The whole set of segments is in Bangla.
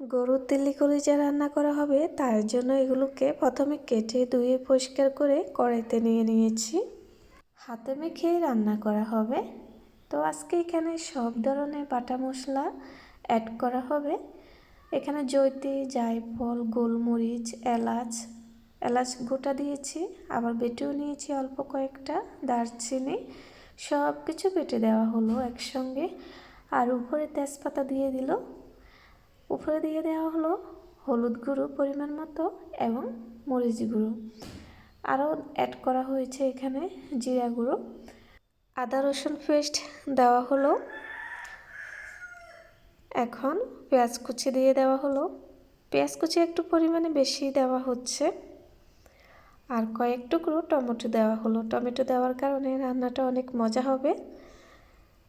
গরুর তিল্লি কলিজা রান্না করা হবে, তার জন্য এগুলোকে প্রথমে কেটে ধুয়ে পরিষ্কার করে কড়াইতে নিয়ে নিয়েছি। হাতে মেখে রান্না করা হবে। তো আজকে এখানে সব ধরনের বাটা মশলা অ্যাড করা হবে। এখানে জয়িত্রী, জায়ফল, গোলমরিচ, এলাচ গোটা দিয়েছি, আবার বেটেও নিয়েছি অল্প কয়েকটা, দারচিনি, সব কিছু বেটে দেওয়া হলো একসঙ্গে। আর উপরে তেজপাতা দিয়ে দিল। উপরে দিয়ে দেওয়া হলো হলুদ গুঁড়ো পরিমাণ মতো এবং মরিচ গুঁড়ো। আরও অ্যাড করা হয়েছে এখানে জিরা গুঁড়ো। আদা রসুন পেস্ট দেওয়া হলো। এখন পেঁয়াজ কুচি দিয়ে দেওয়া হলো। পেঁয়াজ কুচি একটু পরিমাণে বেশি দেওয়া হচ্ছে। আর কয়েক টুকরো টমেটো দেওয়া হলো। টমেটো দেওয়ার কারণে রান্নাটা অনেক মজা হবে।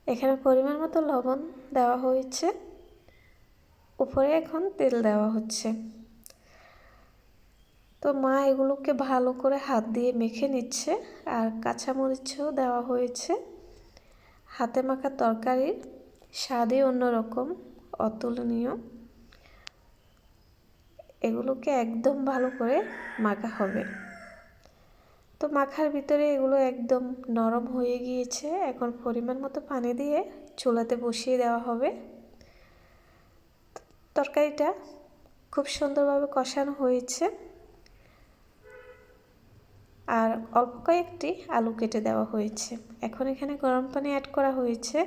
এখানে পরিমাণ মতো লবণ দেওয়া হয়েছে। উপরে এখন তেল দেওয়া হচ্ছে। তো মা এগুলোকে ভালো করে হাত দিয়ে মেখে নিচ্ছে। আর কাঁচামরিচও দেওয়া হয়েছে। হাতে মাখা তরকারির স্বাদই অন্যরকম, অতুলনীয়। এগুলোকে একদম ভালো করে মাখা হবে। তো মাখার ভিতরে এগুলো একদম নরম হয়ে গিয়েছে। এখন পরিমাণ মতো পানি দিয়ে চুলাতে বসিয়ে দেওয়া হবে। তরকারিটা খুব সুন্দরভাবে কষানো হয়েছে। আর অল্প কয়েকটি আলু কেটে দেওয়া হয়েছে। এখন এখানে গরম পানি অ্যাড করা হয়েছে।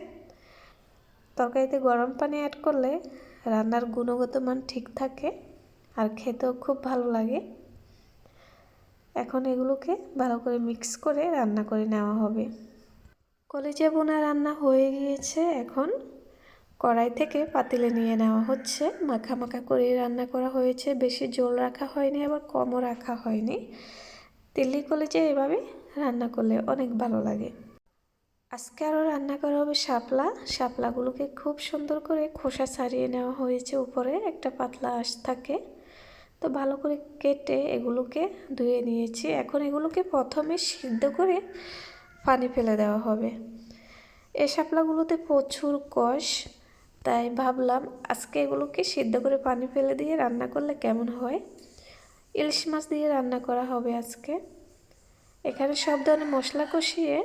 তরকারিতে গরম পানি অ্যাড করলে রান্নার গুণগত মান ঠিক থাকে আর খেতেও খুব ভালো লাগে। এখন এগুলোকে ভালো করে মিক্স করে রান্না করে নেওয়া হবে। কলিজা ভুনা রান্না হয়ে গিয়েছে। এখন কড়াই থেকে পাতিলে নিয়ে নেওয়া হচ্ছে। মাখা মাখা করে রান্না করা হয়েছে। বেশি ঝোল রাখা হয়নি, আবার কমও রাখা হয়নি। তিল্লি কলিজা এভাবে রান্না করলে অনেক ভালো লাগে। আজকে আরও রান্না করা হবে শাপলাগুলোকে খুব সুন্দর করে খোসা ছাড়িয়ে নেওয়া হয়েছে। উপরে একটা পাতলা আঁশ থাকে। তো ভালো করে কেটে এগুলোকে ধুয়ে নিয়েছি। এখন এগুলোকে প্রথমে সিদ্ধ করে পানি ফেলে দেওয়া হবে। এই শাপলাগুলোতে প্রচুর কষ, তাই ভাবলাম আজকে এগুলোকে সিদ্ধ করে পানি ফেলে দিয়ে রান্না করলে কেমন হয়। ইলিশ মাছ দিয়ে রান্না করা হবে আজকে। এখানে সব ধরনের মশলা কষিয়ে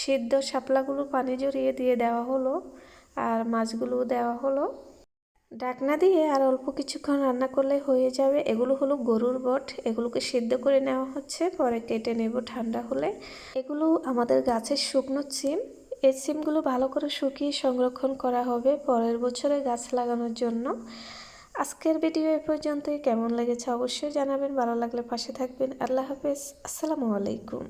সিদ্ধ শাপলাগুলো পানি জড়িয়ে দিয়ে দেওয়া হলো। আর মাছগুলো দেওয়া হলো। ঢাকনা দিয়ে আর অল্প কিছুক্ষণ রান্না করলে হয়ে যাবে। এগুলো হলো গরুর বট। এগুলোকে সিদ্ধ করে নেওয়া হচ্ছে, পরে কেটে নেব ঠান্ডা হলে। এগুলো আমাদের গাছের শুকনো সিম। এই সিমগুলো ভালো করে শুকিয়ে সংরক্ষণ করা হবে পরের বছরে গাছ লাগানোর জন্য। আজকের ভিডিও এ পর্যন্তই। কেমন লেগেছে অবশ্যই জানাবেন। ভালো লাগলে পাশে থাকবেন। আল্লাহ হাফেজ। আসসালামু আলাইকুম।